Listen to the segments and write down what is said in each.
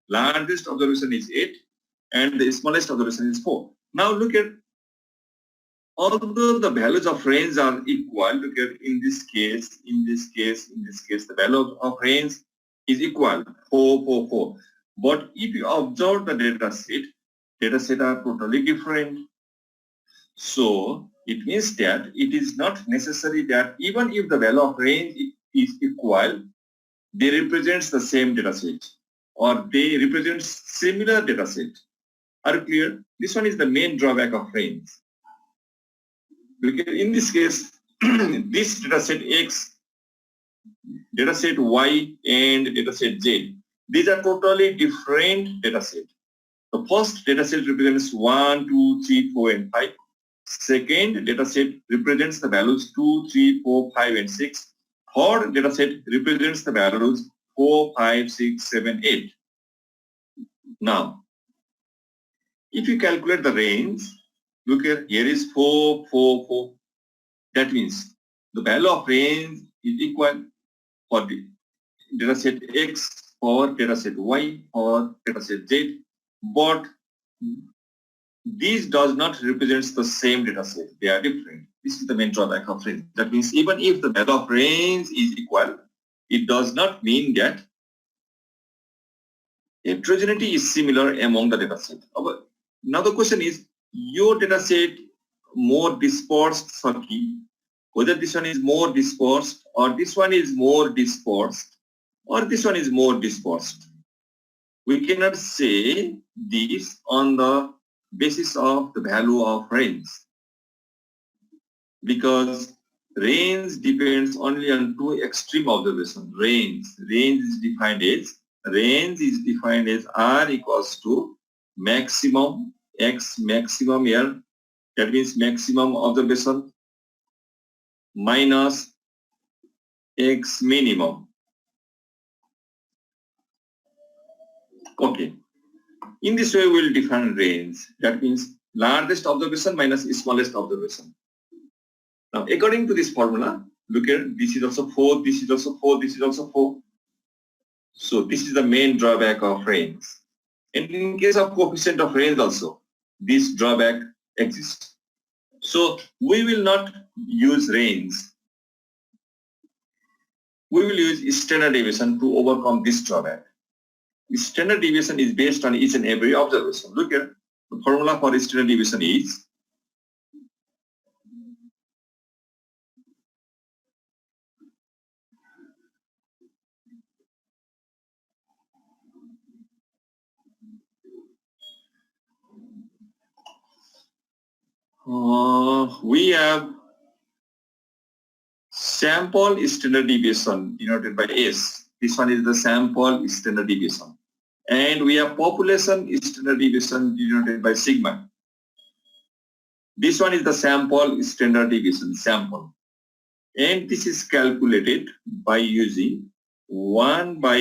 Largest observation is 8 and the smallest observation is 4. Now look at, although the values of range are equal, look at in this case, the value of range is equal, 4, 4, 4. But if you observe the data set are totally different. So it means that it is not necessary that even if the value of range is equal, they represents the same data set or they represent similar data set. Are you clear? This one is the main drawback of range. Look at, in this case, this data set X, data set Y, and data set Z. These are totally different data set. The first data set represents 1, 2, 3, 4, and 5. Second data set represents the values 2, 3, 4, 5, and 6. Third data set represents the values 4, 5, 6, 7, 8. Now, if you calculate the range, look here is 4, 4, 4. That means the value of range is equal for the data set X or data set Y or data set Z, but these does not represent the same data set. They are different. This is the main drawback of range. That means even if the value of range is equal, it does not mean that heterogeneity is similar among the data set. Now the question is, your data set more dispersed, whether this one is more dispersed or this one is more dispersed or this one is more dispersed. We cannot say this on the basis of the value of range, because range depends only on two extreme observations. Range is defined as R equals to maximum X maximum here, that means maximum observation, minus X minimum. Okay. In this way, we will define range. That means largest observation minus smallest observation. Now, according to this formula, look at, this is also 4, this is also 4, this is also 4. So this is the main drawback of range. And in case of coefficient of range also, this drawback exists. So we will not use range. We will use standard deviation to overcome this drawback. Standard deviation is based on each and every observation. Look at the formula for standard deviation is we have sample standard deviation denoted by S. This one is the sample standard deviation. And we have population standard deviation denoted by sigma. This one is the sample standard deviation, sample. And this is calculated by using 1 by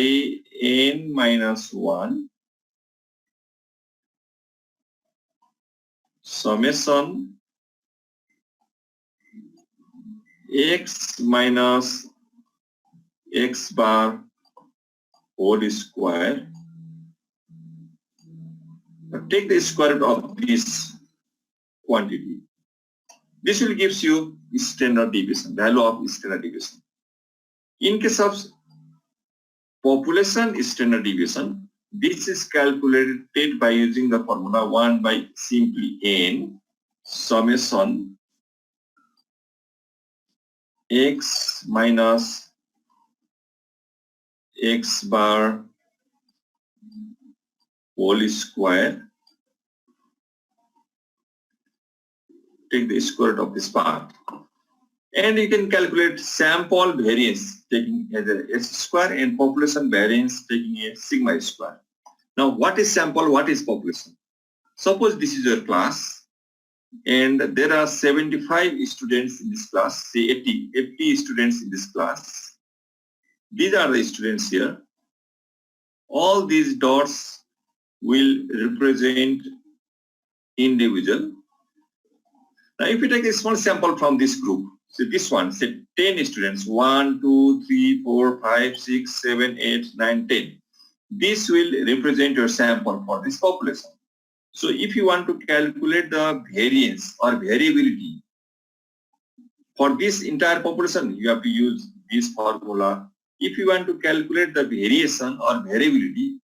n minus 1 summation x minus x bar whole square. Now take the square root of this quantity. This will gives you standard deviation, value of standard deviation. In case of population standard deviation, this is calculated by using the formula 1 by simply n summation x minus x bar whole square. Take the square root of this part. And you can calculate sample variance taking as a s square and population variance taking a sigma square. Now what is sample, what is population? Suppose this is your class and there are 75 students in this class, say 80 students in this class. These are the students here. All these dots will represent individual. Now if you take a small sample from this group, so this one, say 10 students, 1, 2, 3, 4, 5, 6, 7, 8, 9, 10. This will represent your sample for this population. So if you want to calculate the variance or variability for this entire population, you have to use this formula. If you want to calculate the variation or variability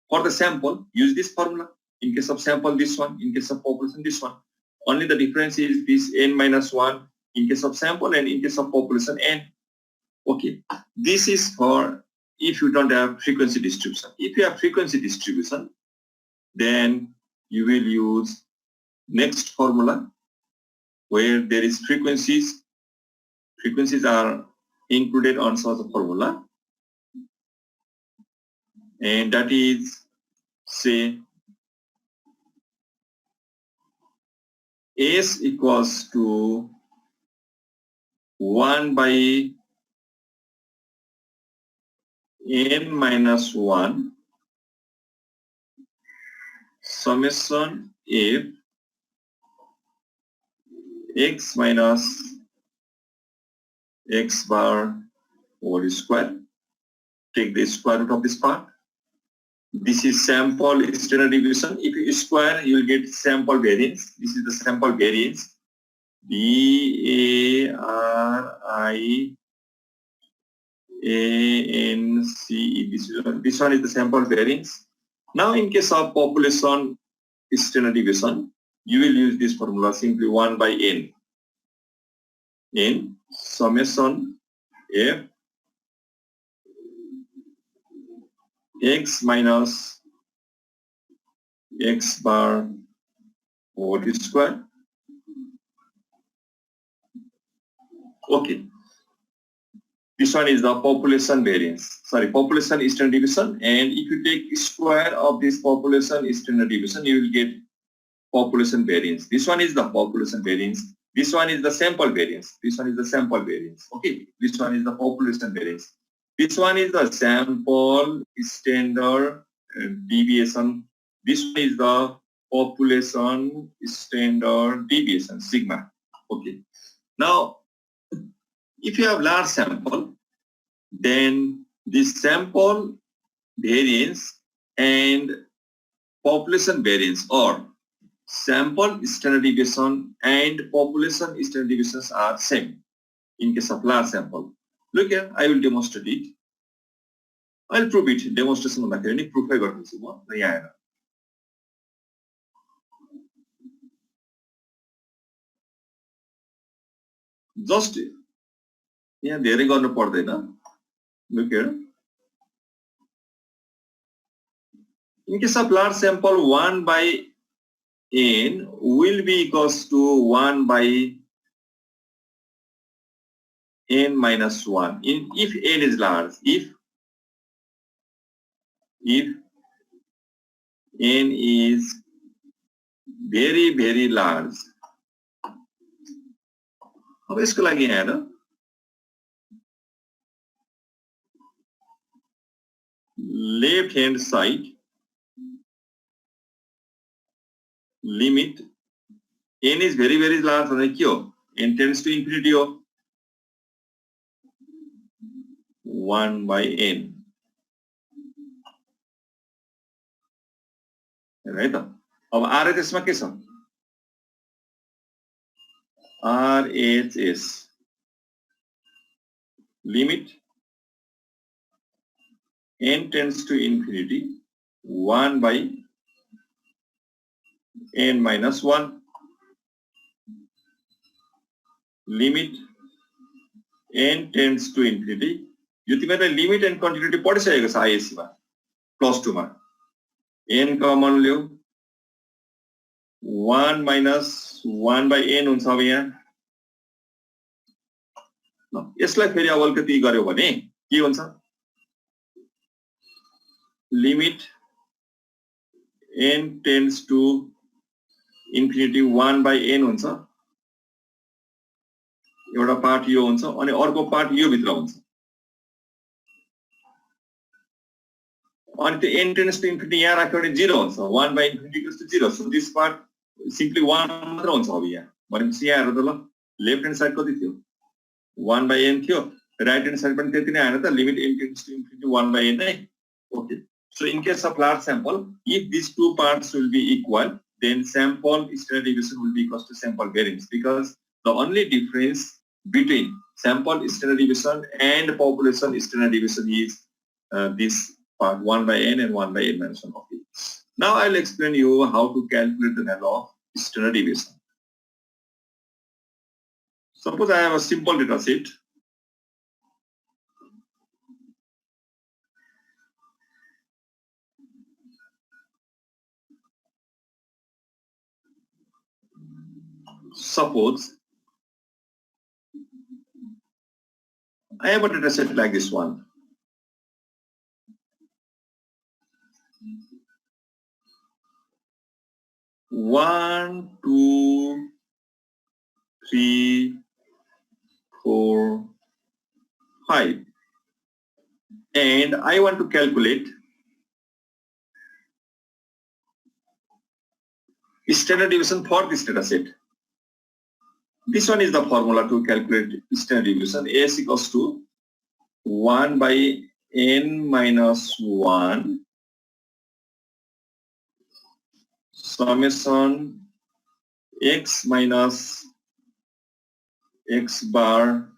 for the sample, use this formula. In case of sample, this one. In case of population, this one. Only the difference is this n minus 1 in case of sample and in case of population n. Okay. This is for if you don't have frequency distribution. If you have frequency distribution, then you will use next formula where there is frequencies. Frequencies are included on such a formula. And that is, say, S equals to 1 by n minus 1 summation f x minus x bar whole square. Take the square root of this part. This is sample standard deviation. If you square, you will get sample variance. This is the sample variance. VARIANCE. This one is the sample variance. Now, in case of population standard deviation, you will use this formula simply 1 by n. N summation f x minus x bar whole square. Okay. This one is the population variance. Sorry, population standard deviation. And if you take square of this population standard deviation, you will get population variance. This one is the population variance. This one is the sample variance. This one is the sample variance. Okay. This one is the population variance. This one is the sample standard deviation. This one is the population standard deviation, sigma. Okay. Now, if you have large sample, then this sample variance and population variance or sample standard deviation and population standard deviations are same in case of large sample. Look here, I will demonstrate it. I'll prove it. Demonstration गर्दाखेरि proof गर्छु म यहाँ आएर. Just यहाँ धेरै गर्नु पर्दैन. Look here. In case of large sample, 1 by n will be equals to 1 by n minus 1. If n is large, if n is very, very large. अब यसको लागि यहाँ हेर. Left hand side limit n is very, very large भने के हो? N tends to infinity हो. 1 by n. है त. अब RHS मा के छ? RHS limit n tends to infinity 1 by n minus 1 limit n tends to infinity. Yo तिमीहरुले limit and continuity पढिसकेको छ आईएससी मा प्लस 2 मा. n common ल्याउ 1 minus 1 by n हुन्छ अब यहाँ. ल यसलाई फेरि अब अलिकति गर्यो भने के हुन्छ? limit n tends to infinity 1 by n हुन्छ. एउटा पार्ट यो हुन्छ अनि अर्को पार्ट यो भित्र हुन्छ. अनि त्यो n tends to infinity यहाँ राख्यो भने 0 हुन्छ. 1 by infinity equals to 0. So this part simply 1 मात्र हुन्छ अब यहाँ. भनेपछि यहाँ हेर्नु त ल लेफ्ट ह्यान्ड साइड कति थियो? 1 by n थियो. राइट ह्यान्ड साइड पनि त्यति नै आएन त. Limit n tends to infinity 1 by n है. Okay. So in case of large sample, if these two parts will be equal, then sample standard deviation will be equal to sample variance, because the only difference between sample standard deviation and population standard deviation is this part 1 by n and 1 by n minus 1 of it. Now I'll explain you how to calculate the value of standard deviation. Suppose I have a simple data set. Suppose I have a data set like this one. One, two, three, 4, 5. And I want to calculate standard deviation for this data set. This one is the formula to calculate standard deviation. S equals to 1 by n minus 1 summation x minus x bar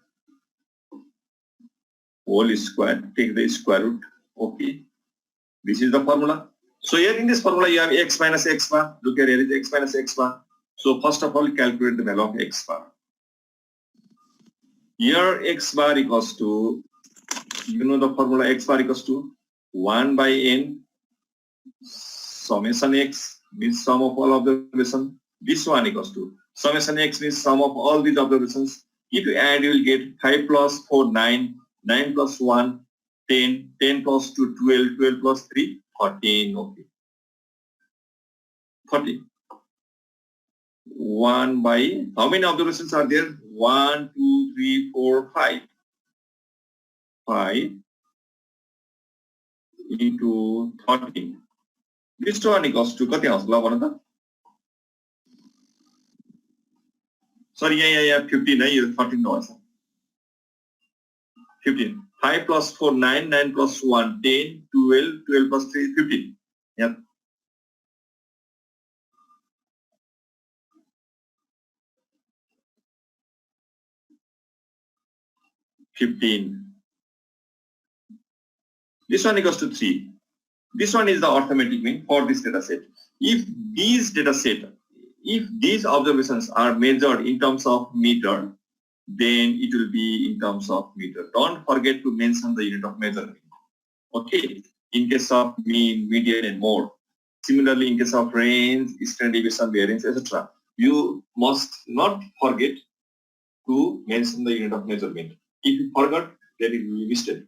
whole square. Take the square root. Okay. This is the formula. So here in this formula you have x minus x bar. Look here is x minus x bar. So first of all calculate the value of x bar. Here x bar equals to, you know the formula, x bar equals to 1 by n summation x means sum of all observations. This one equals to summation x means sum of all these observations. If you add, you will get 5 plus 4, 9, 9 plus 1, 10, 10 plus 2, 12, 12 plus 3, 14. Okay. 14. 1 by, how many observations are there? 1, 2, 3, 4, 5. 5 into 13. This one equals to, kati आउँछ one of the? Sorry, 15 है, यो 13 नभएछ. 15. 5 plus 4, 9, 9 plus 1, 10, 12, 12 plus 3, 15. Yeah. 15. This one equals to 3. This one is the arithmetic mean for this data set. If these observations are measured in terms of meter, then it will be in terms of meter. Don't forget to mention the unit of measurement. Okay, in case of mean, median, and mode. Similarly, in case of range, standard deviation, variance, etc., you must not forget to mention the unit of measurement. If you forgot, then it will be mistake.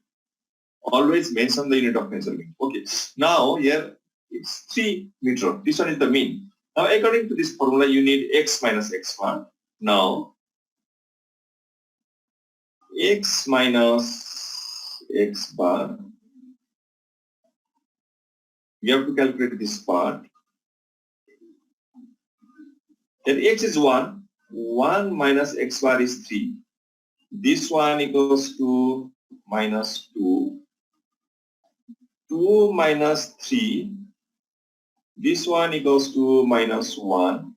Always mention the unit of measurement. Okay, now here it's 3 meter. This one is the mean. Now according to this formula, you need x minus x bar. Now x minus x bar, we have to calculate this part. Then x is 1. 1 minus x bar is 3. This one equals to minus 2. 2 minus 3. This one equals to minus 1.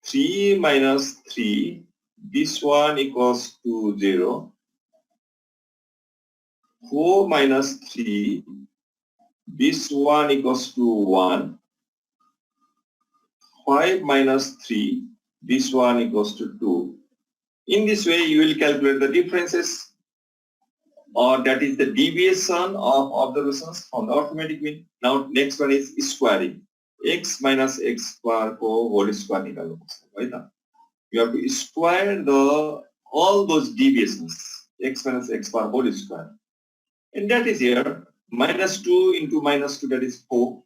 3 minus 3. This one equals to 0. 4 minus 3. This one equals to 1. 5 minus 3. This one equals to 2. In this way, you will calculate the differences, or that is the deviation of observations from the arithmetic mean. Now, next one is squaring. X minus x bar ko whole square निकाल्नु पर्छ, right? You have to square all those deviations. X minus x bar whole square, and that is here. Minus 2 into minus 2, that is 4.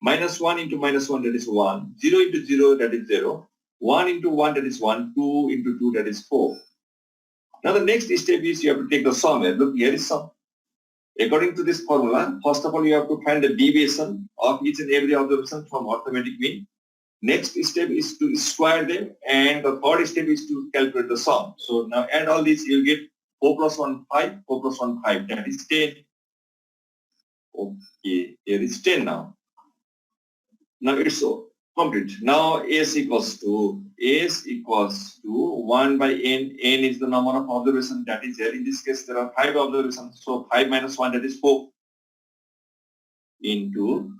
Minus 1 into minus 1, that is 1. 0 into 0, that is 0. 1 into 1, that is 1. 2 into 2, that is 4. Now the next step is you have to take the sum. Look, here is sum. According to this formula, first of all, you have to find the deviation of each and every observation from arithmetic mean. Next step is to square them, and the third step is to calculate the sum. So now add all this, you'll get 4 plus 1, 5. 4 plus 1, 5. That is 10. Okay, here is 10 now. Now it's complete. Now S equals to 1 by n. N is the number of observations that is here. In this case, there are 5 observations. So 5 minus 1, that is 4. Into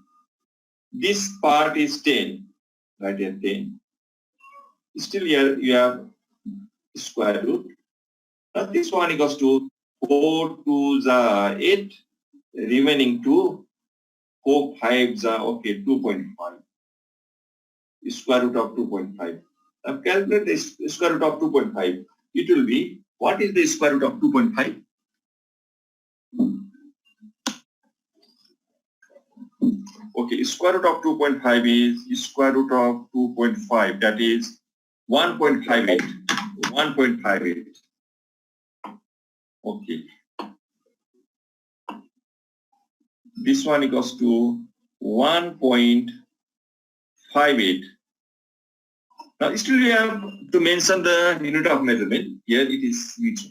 this part is 10. Right here, 10. Still here you have square root. Now this one equals to 4 to the 8. Remaining 2. 4 5 the okay 2.5. Square root of 2.5. Now calculate the square root of 2.5. It will be, what is the square root of 2.5? Okay, square root of 2.5 is square root of 2.5, that is 1.58. 1.58. Okay. This one equals to 1.58. Now still we have to mention the unit of measurement. Here it is meter.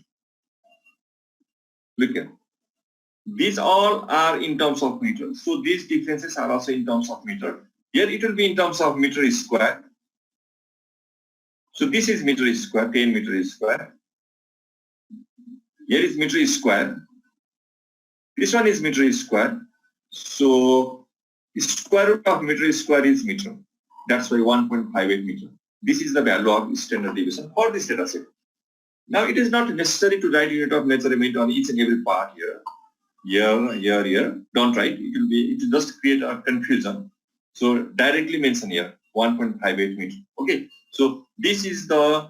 Look at. These all are in terms of meter. So these differences are also in terms of meter. Here it will be in terms of meter square. So this is meter square, 10 meter square. Here is meter square. This one is meter square. So square root of meter square is meter. That's why 1.58 meter. This is the value of standard deviation for this data set. Now it is not necessary to write unit of measurement on each and every part here. Here. Don't write. It will just create a confusion. So directly mention here 1.58 meter. Okay. So this is the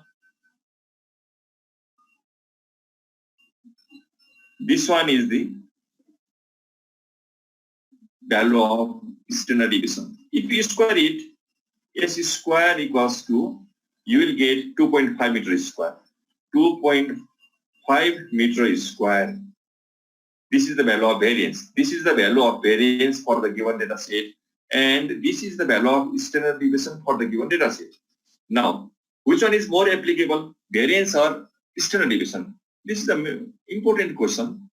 this one is the value of standard deviation. If you square it, S square equals to, you will get 2.5 meter square. 2.5 meter square. This is the value of variance. This is the value of variance for the given data set. And this is the value of standard deviation for the given data set. Now, which one is more applicable? Variance or standard deviation? This is the important question.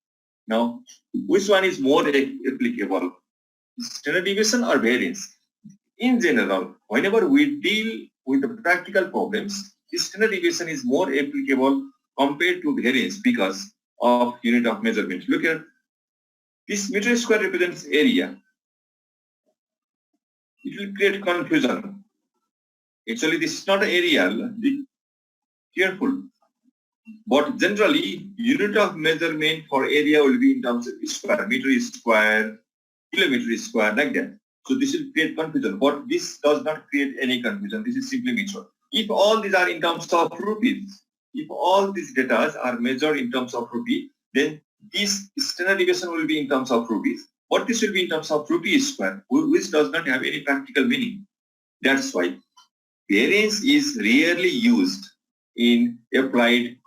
Now, which one is more applicable? Standard deviation or variance? In general, whenever we deal with the practical problems, standard deviation is more applicable compared to variance because of unit of measurement. Look here. This meter square represents area. It will create confusion. Actually, this is not an area. Be careful. But generally, unit of measurement for area will be in terms of square, meter square, kilometer square, like that. So this will create confusion. But this does not create any confusion. This is simply meter. If all these are in terms of rupees, if all these data are measured in terms of rupee, then this standard deviation will be in terms of rupees. But this will be in terms of rupee square, which does not have any practical meaning. That's why variance is rarely used in applied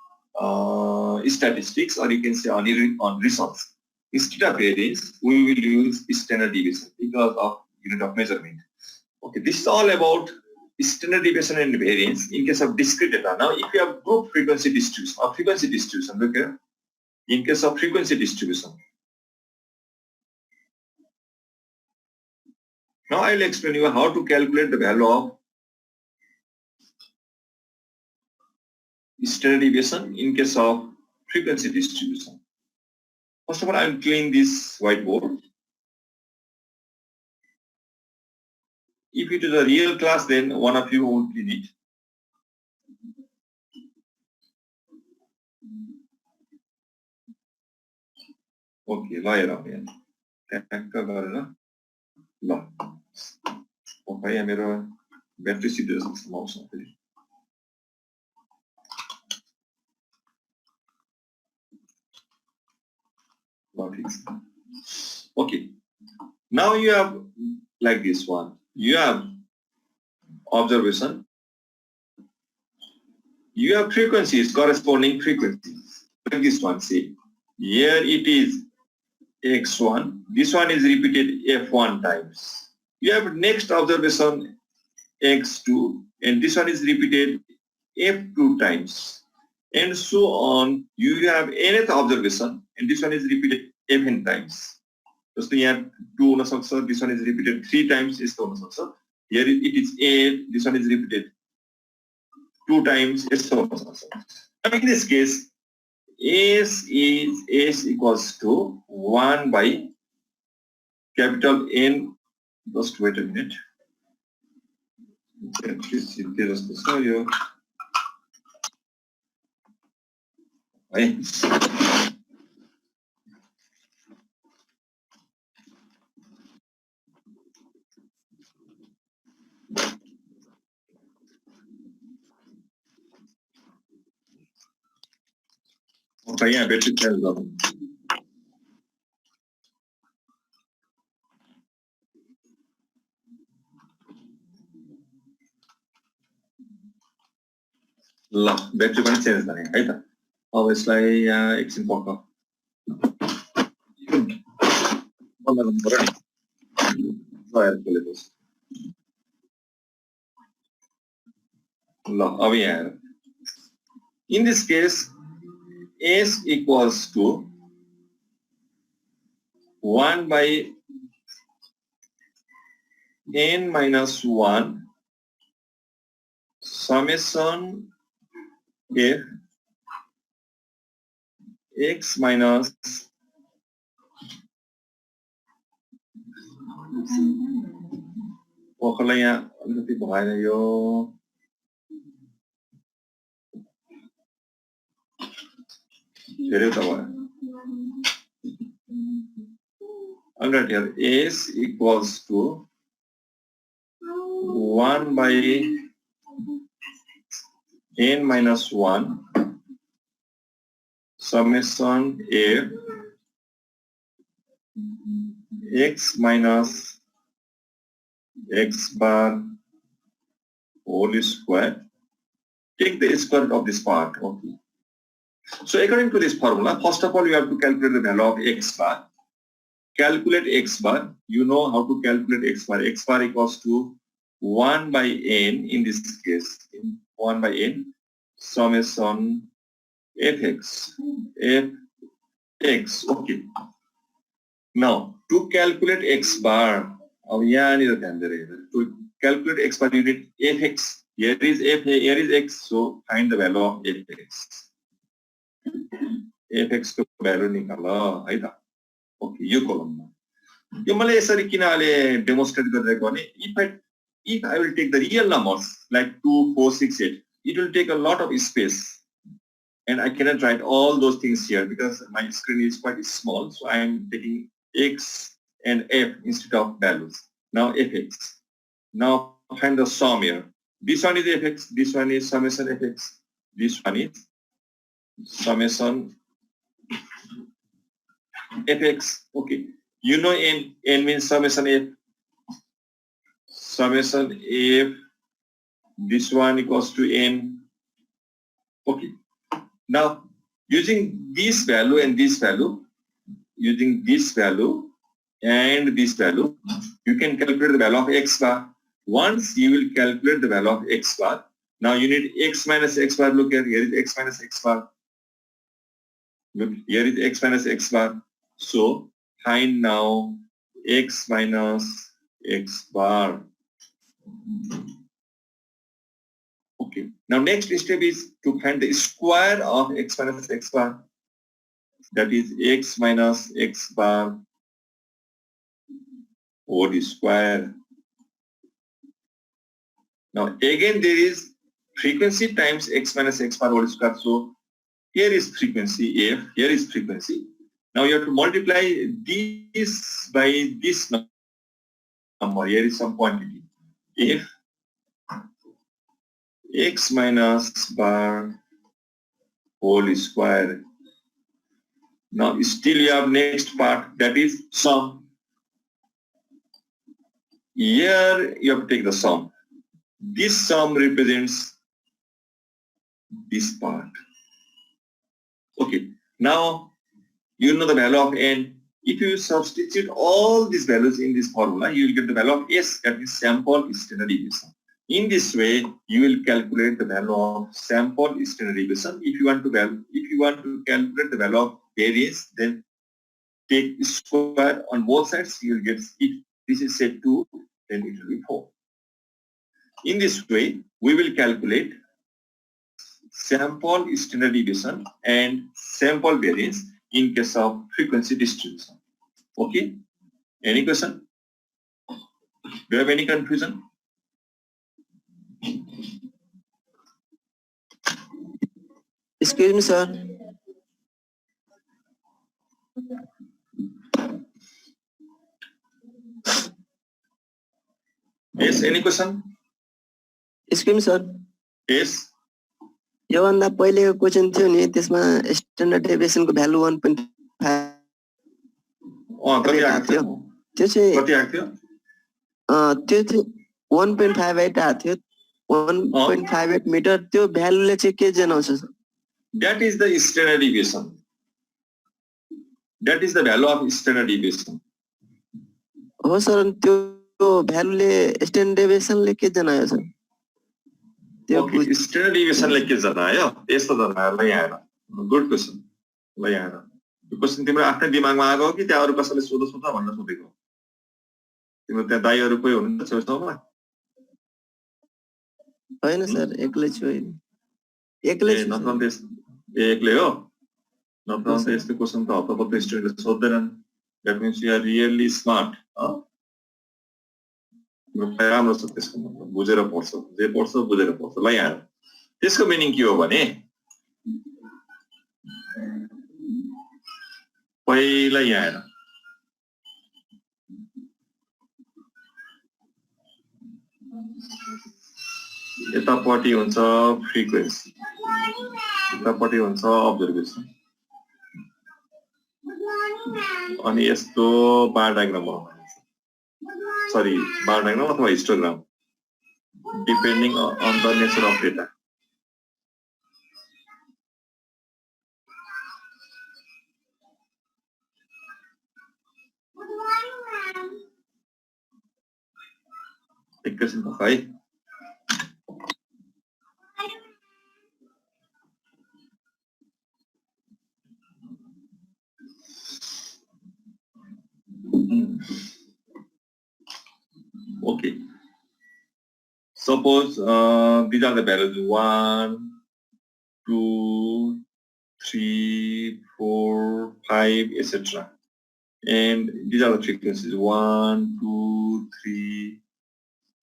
statistics, or you can say on results. Instead of variance, we will use standard deviation because of unit of measurement. Okay, this is all about standard deviation and variance in case of discrete data. Now, if you have group frequency distribution or frequency distribution, look here. In case of frequency distribution. Now I will explain you how to calculate the value of standard deviation in case of frequency distribution. First of all, I will clean this whiteboard. If it is a real class, then one of you won't clean it. Okay, ल हेर ट्याक्क गरेर ल भाइ मेरो battery सिधै आउँछ फेरि ल ठिक छ. Okay, now you have like this one. You have observation. You have frequencies, corresponding frequencies. Like this one, see. Here it is x1. This one is repeated f1 times. You have next observation x2, and this one is repeated f2 times. And so on. You have nth observation, and this one is repeated fn times. जस्तो यहाँ 2 हुन सक्छ, this one is repeated 3 times यस्तो हुन सक्छ. Here it is 8, this one is repeated 2 times यस्तो हुन सक्छ. In this case, S equals to 1 by capital N. Just wait a minute. Okay, yeah, better tell them. ल battery पनि change गर्ने है त. अब यसलाई यहाँ एकछिन पक्क बन्द गर्नु पर्यो नि. ल अब यहाँ आएर in this case S equals to 1 by N minus 1 summation F X minus पखलाई यहाँ अलिकति भएन यो धेरै त भयो. Alright, here S equals to 1 by N minus 1 summation F X minus X bar whole square. Take the square root of this part. Okay. So according to this formula, first of all, you have to calculate the value of X bar. Calculate X bar. You know how to calculate X bar. X bar equals to 1 by N, in this case, 1 by N, summation Fx. Fx. Okay. Now, to calculate X bar, to calculate X bar, you need Fx. Here is F, here is X, so find the value of Fx. Fx को value निकाल्नु है त. Okay, यो कलममा यो मैले यसरी किन अहिले demonstrate गरिरहेको भने if I will take the real numbers like 2 4 6 8, it will take a lot of space and I cannot write all those things here because my screen is quite small, so I am taking X and F instead of values. Now Fx. Now find the sum here. This one is Fx, this one is summation Fx, this one is summation Fx. Okay, you know n means summation F. Summation F. This one equals to n. Okay. Now using this value and this value, using this value and this value, you can calculate the value of X bar. Once you will calculate the value of X bar, now you need X minus X bar. Look here is X minus X bar. Look, here is X minus X bar. So find now X minus X bar. Okay. Now next step is to find the square of X minus X bar. That is X minus X bar whole square. Now again there is frequency times X minus X bar whole square. So here is frequency F, here is frequency. Now you have to multiply this by this number. Here is some quantity. If X minus bar whole square. Now still you have next part, that is sum. Here you have to take the sum. This sum represents this part. Okay. Now you know the value of n. If you substitute all these values in this formula, you will get the value of S, that is sample standard deviation. In this way, you will calculate the value of sample standard deviation. If you want to calculate the value of variance, then take square on both sides, you will get, if this is set 2, then it will be 4. In this way, we will calculate sample standard deviation and sample variance in case of frequency distribution. Okay? Any question? Do you have any confusion? Excuse me, sir. Yes, any question? Excuse me, sir. Yes. योभन्दा पहिलेको question थियो नि त्यसमा standard डेभिएसनको value 1.5 कति आएको थियो? त्यो चाहिँ कति आएको थियो? त्यो चाहिँ 1.58 आएको थियो 1.58 मिटर त्यो भ्यालुले चाहिँ के जनाउँछ sir? That is the standard deviation. That is the value of standard deviation. हो सर त्यो भ्यालुले स्ट्यान्डर्ड डेभिएसनले के जनायो सर? Okay, standard deviation ले के जनायो? यस्तो जनायो ल यहाँ हेर. Good question. ल यहाँ हेर. यो क्वेशन तिम्रो आफ्नै दिमागमा आएको हो कि त्यहाँ अरु कसैले सोध्छ भन्न सोधेको? तिम्रो त्यहाँ दाइहरु कोही हुनुहुन्छ छेउछाउमा? हैन सर एक्लै छु एक्लै छु एक्लै हो? नत्र त यस्तो क्वेशन त हतपत स्टुडेन्टले सोध्दैनन्. That means you are really smart. राम्रो छ त्यसको मतलब बुझेर पढ्छ जे पढ्छ बुझेर पढ्छ ल यहाँ त्यसको मिनिङ के हो भने पहिला यहाँ हेर यतापट्टि हुन्छ फ्रिक्वेन्सी यतापट्टि हुन्छ अब्जर्भेसन अनि यस्तो बार डायग्राम बनाउनु sorry, bar diagram or histogram, depending on the nature of data. Okay. Suppose these are the values 1, 2, 3, 4, 5, etc. And these are the frequencies 1, 2, 3,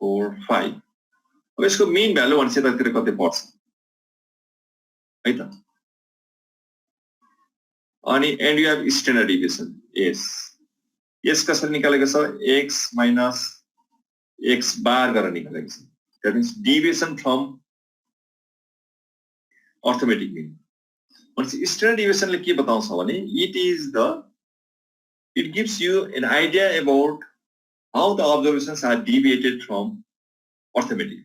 4, 5. अब इसको mean value भन्छ यतातिर कति पर्छ है त अनि and you have standard deviation s कसरी निकालेको छ x minus x bar गरेर निकालेको छ. That means deviation from arithmetic mean. भनेपछि standard deviation ले के बताउँछ भने it gives you an idea about how the observations are deviated from arithmetic.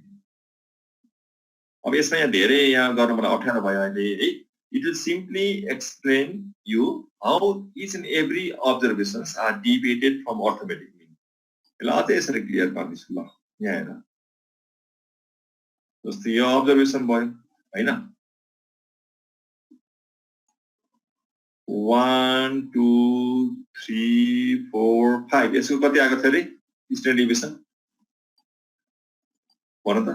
अब यसमा यहाँ धेरै यहाँ गर्न मलाई अप्ठ्यारो भयो अहिले है. It will simply explain you how each and every observations are deviated from arithmetic mean. यसलाई अझै यसरी क्लियर पार्दिछु ल यहाँ हेर जस्तो यो अब्जर्भेसन भयो हैन 1 2 3 4 5 यसको कति आएको थियो रे स्ट्यान्डर्ड डेभिएसन भन त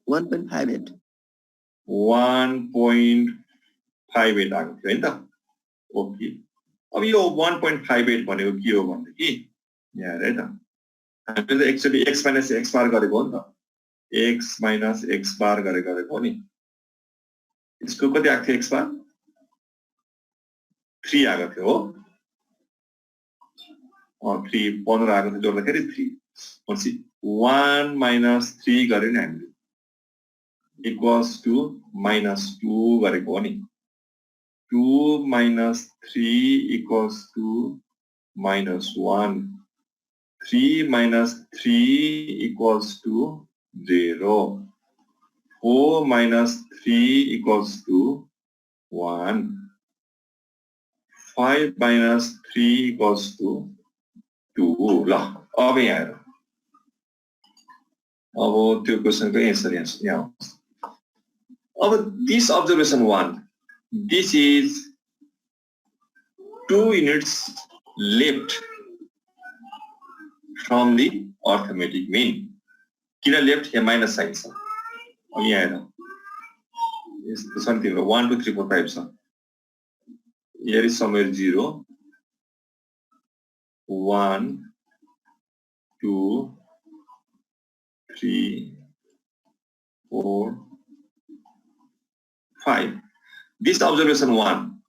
1.58 आएको थियो हैन त ओके अब यो 1.58 भनेको के हो भन्देखि यहाँ हेर है त हामीले actually x minus x bar गरेको हो नि त x minus x bar गरेको हो नि यसको कति आएको थियो x bar 3 आएको थियो हो 3 15 आएको थियो जोड्दाखेरि 3 भनेपछि 1 minus 3 गरे नि हामीले equals to minus 2 गरेको हो नि 2 minus 3 equals to minus 1 3 minus 3 equals to 0 4 minus 3 equals to 1 5 minus 3 equals to 2 ल अब यहाँ हेर अब त्यो क्वेशनको एन्सर यहाँ अब this observation 1 this is 2 units left from the arithmetic mean. Kina left here minus sign sir. Is something 1, 2, 3, 4, 5 sir. Here is somewhere 0, 1, 2, 3, 4, 5. This observation 1.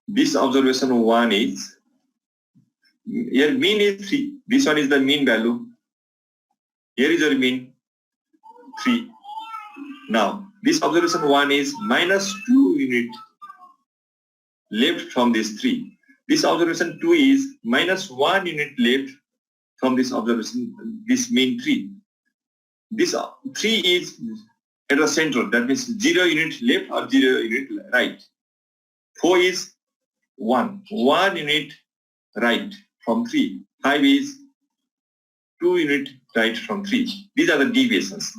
This observation 1 is, here mean is 3. This one is the mean value. Here is your mean 3. Now, this observation 1 is minus 2 unit left from this 3. This observation 2 is minus 1 unit left from this observation, this mean 3. This 3 is at the center, that means 0 unit left or 0 unit right. 4 is 1 unit right from 3. 5 is 2 unit right from 3. These are the deviations.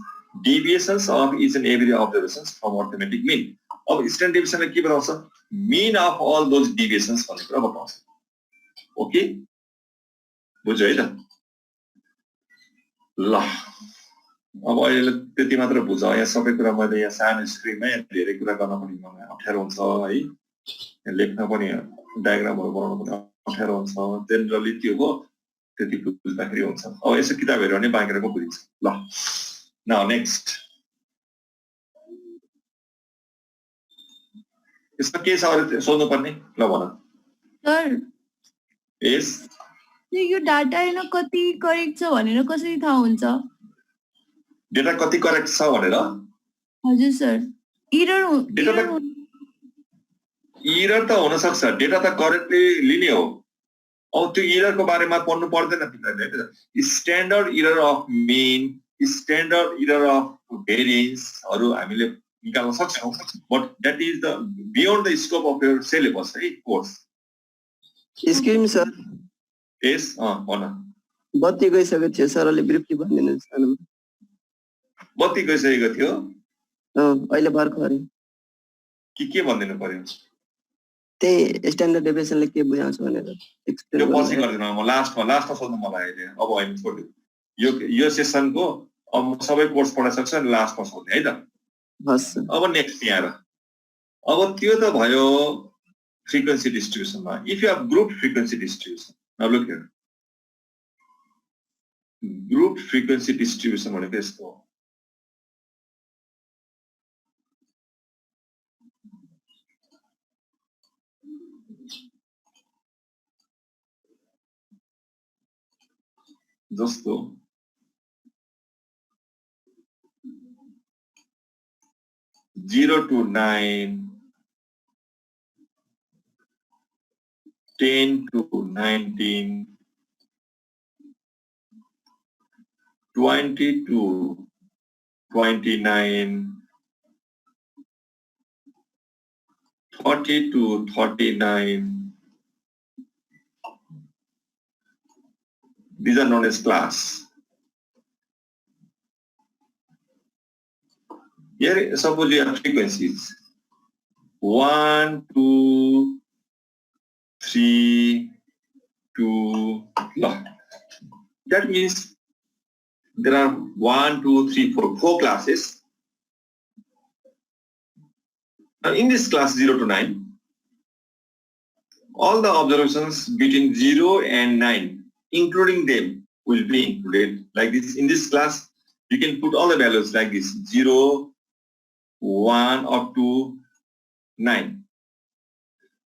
Deviations of each and every observations from arithmetic mean. Of standard deviation के बताउँछ? Mean of all those deviations भन्ने कुरा बताउँछ. Okay? बुझ्यो है त? ल अब अहिले त्यति मात्र बुझ यहाँ सबै कुरा मैले यहाँ सानो स्क्रिनमा धेरै कुरा गर्न पनि मलाई अप्ठ्यारो हुन्छ है लेख्न पनि डायग्रामहरु बनाउन पनि अप्ठ्यारो हुन्छ जेनरली त्यो हो त्यति बुझ्दाखेरि हुन्छ अब यसो किताब हेर्यो भने बाँकेरको बुझिन्छ ल नाउ नेक्स्ट यसमा के छ अरु सोध्नु पर्ने ल भन सर यस यो डाटा हैन कति करेक्ट छ भनेर कसरी थाहा हुन्छ डेटा कति करेक्ट छ भनेर हजुर सर एरर त हुन सक्छ डेटा त करेक्टली लिने हो अब त्यो एरर को बारेमा पढ्नु पर्दैन तिमीहरुले standard error of mean standard error of variance हरु हामीले निकाल्न सक्छौं but that is the beyond the scope of your syllabus है course excuse me sir yes भन बत्ती गइसकेको थियो सरले ब्रिफली भनिदिनुस् न बत्ती गइसकेको थियो अहिले भर्खरै के भन्दिनु पर्यो त्यही स्ट्यान्डर्ड डेभिएसनले के बुझाउँछ भनेर एक्सप्लेन पछि गर्दिनु म लास्टमा सोध्नु मलाई अहिले अब हैन छोड्दिनु यो सेसनको अब म सबै कोर्स पढाइसक्छु अनि लास्टमा सोध्ने है त हस् अब नेक्स्ट यहाँ अब त्यो त भयो फ्रिक्वेन्सी डिस्ट्रिब्युसनमा if you have group frequency distribution now look here group frequency distribution भनेको यस्तो हो जस्तो 0 to 9 10 to 19 20 to 29 40 to 39 these are known as class. Here suppose you have frequencies 1 2 3 2 that means there are 1 2 3 4 classes. Now in this class 0 to 9 all the observations between 0 and 9 including them will be included like this. In this class you can put all the values like this 0 1 up to 9.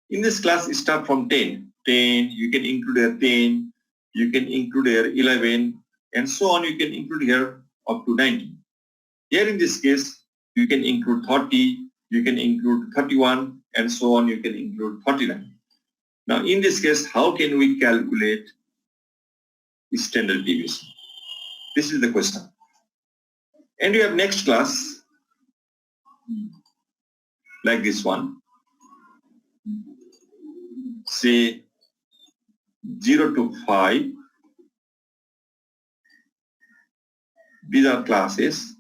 In this class start from 10 you can include here 10 you can include here 11 and so on you can include here up to 19. Here in this case you can include 30 you can include 31 and so on you can include 39. Now in this case how can we calculate standard deviation? This is the question. And you have next class like this one. Say 0 to 5. These are classes.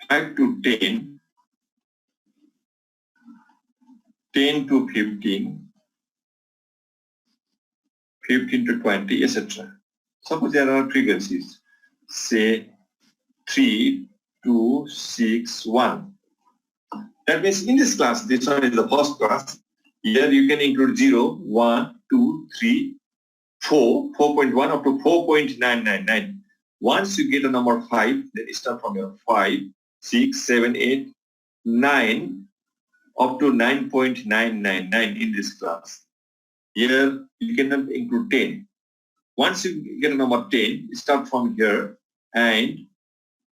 5 to 10, 10 to 15, 15 to 20, etc. Suppose there are frequencies, say 3, 2, 6, 1. That means in this class, this one is the first class. Here you can include 0, 1, 2, 3, 4, 4.1 up to 4.999. Once you get a number 5, then you start from your 5, 6, 7, 8, 9 up to 9.999 in this class. Here you cannot include 10. Once you get a number 10, you start from here and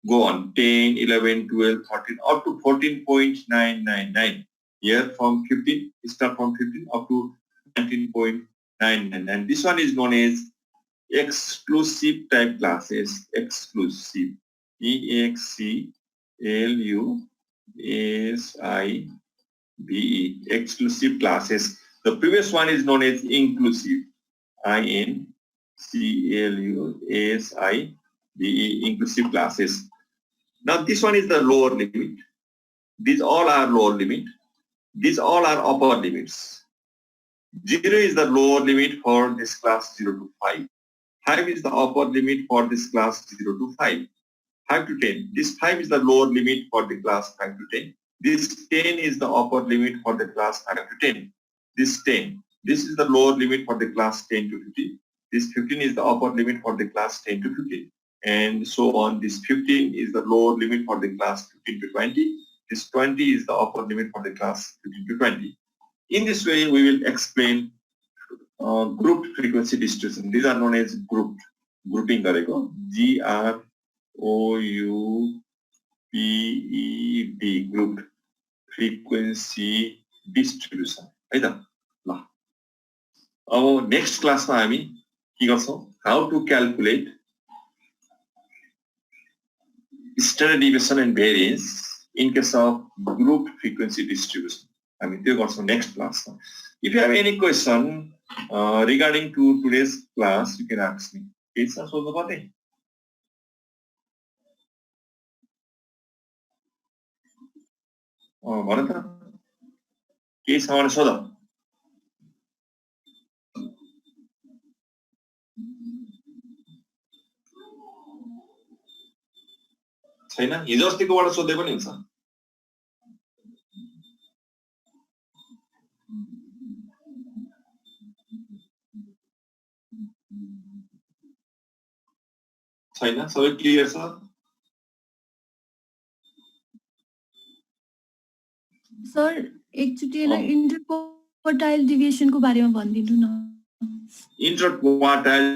go on 10, 11, 12, 13 up to 14.999. Here from 15, you start from 15 up to 19.999. This one is known as exclusive type classes. Exclusive. E-X-C-L-U-S-I-V-E. Exclusive classes. The previous one is known as inclusive. I-N-C-L-U-S-I-V-E. Inclusive classes. Now this one is the lower limit. These all are lower limit. These all are upper limits. 0 is the lower limit for this class 0 to 5. 5 is the upper limit for this class 0 to 5. 5 to 10. This 5 is the lower limit for the class 5 to 10. This 10 is the upper limit for the class 5 to 10. This 10. This is the lower limit for the class 10 to 15. This 15 is the upper limit for the class 10 to 15. And so on. This 15 is the lower limit for the class 15 to 20. This 20 is the upper limit for the class 15 to 20. In this way, we will explain grouped frequency distribution. These are known as grouped. Grouping gareko. G-R-O-U-P-E-D. Grouped frequency distribution. है त ल अब next क्लासमा हामी के गर्छौं how to calculate standard deviation and variance in case of grouped frequency distribution. हामी त्यो गर्छौं next class. If you have any question regarding to today's class, you can ask me. के छ सोध्नु पर्ने? भन त के छ भने सोध. छैन? हिजो अस्तिकोबाट सोध्दै पनि हुन्छ. छैन? सबै क्लियर छ? सर एकचोटि इंटरक्वार्टाइल डिभिएशन को बारेमा भनिदिनु न. Interquartile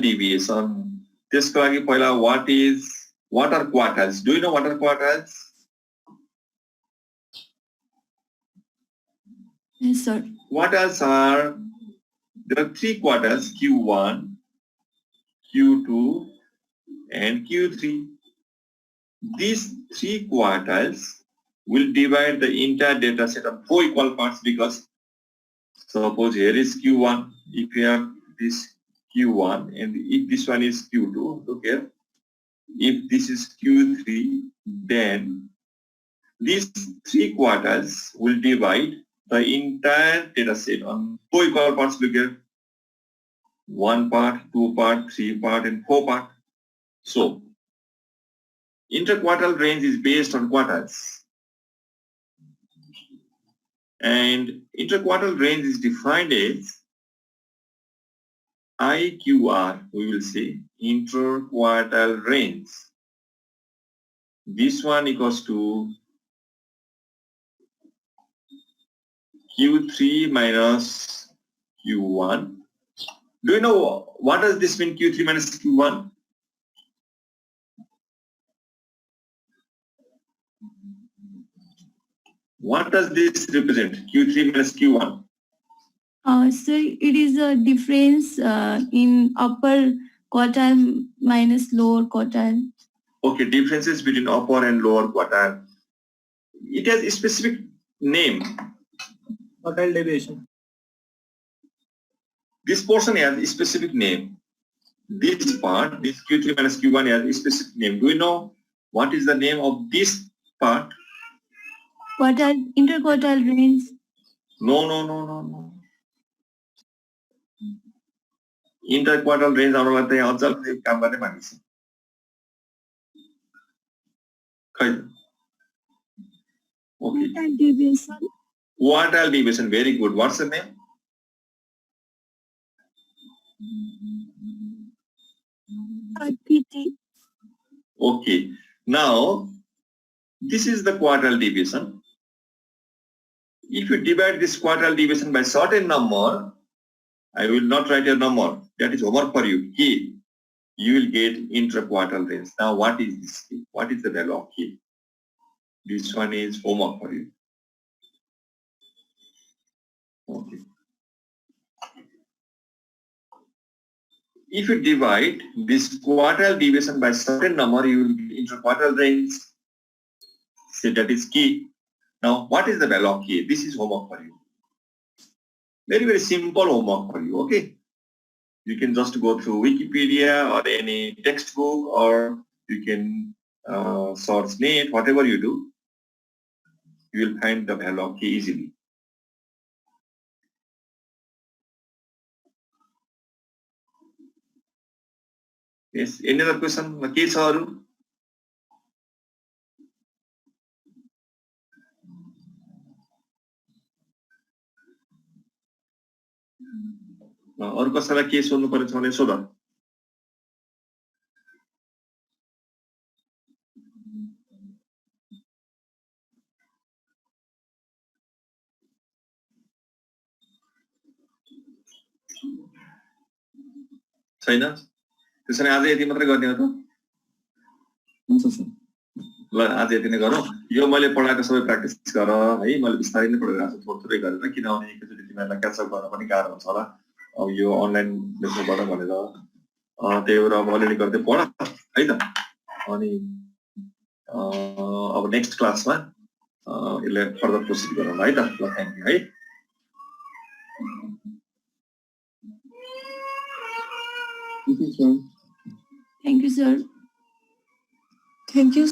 deviation. त्यसको लागि पहिला what are quartiles? Do you know what are quartiles? Yes, sir. Quartiles are, there are 3 quartiles, Q1, Q2 and Q3. These 3 quartiles will divide the entire data set on 4 equal parts because suppose here is Q1, if you have this Q1 and if this one is Q2, look here. If this is Q3, then these 3 quartiles will divide the entire data set on 4 equal parts. Look here. 1 part, 2 part, 3 part and 4 part. So, interquartile range is based on quartiles. And interquartile range is defined as IQR, we will say, interquartile range. This one equals to Q3 minus Q1. Do you know what does this mean, Q3 minus Q1? What does this represent, Q3 minus Q1? So it is a difference in upper quartile minus lower quartile. Okay, differences between upper and lower quartile. It has a specific name. Quartile deviation. This portion has a specific name. This part, this Q3 minus Q1 has a specific name. Do you know what is the name of this part? Interquartile range. No. Interquartile range आउनलाई चाहिँ अझ काम गर्ने बाँकी छ खै okay Quartile deviation. quartile deviation, very good. What's the name? PT. Okay, now this is the quartile deviation. If you divide this quartile deviation by certain number, I will not write a number, that is homework for you, K, you will get interquartile range. Now what is this K? What is the value of K? This one is homework for you. Okay. If you divide this quartile deviation by certain number, you will get interquartile range. Say that is K. Now what is the value of K? This is homework for you. Very simple homework for you, okay? You can just go through Wikipedia or any textbook, or you can search net, whatever you do, you will find the value of K easily. Yes, any other question? K छ अरु कसैलाई के सोध्नु पर्ने छ भने सोध छैन त्यसैले आज यति मात्रै गर्ने हो त हुन्छ सर ल आज यति नै गरौँ यो मैले पढाएको सबै प्र्याक्टिस गर है मैले बिस्तारै नै पढाइरहेको छु थोरै गरेर किनभने एकैचोटि तिमीहरूलाई क्याचअप गर्न पनि गाह्रो हुन्छ होला अब यो अनलाइन लेक्चरबाट भनेर त्यही भएर अब अलिअलि गर्दै पढ है त अनि अब नेक्स्ट क्लासमा यसलाई फर्दर प्रोसिड गरौँ है त ल थ्याङ्क यू है Thank you, sir. Thank you.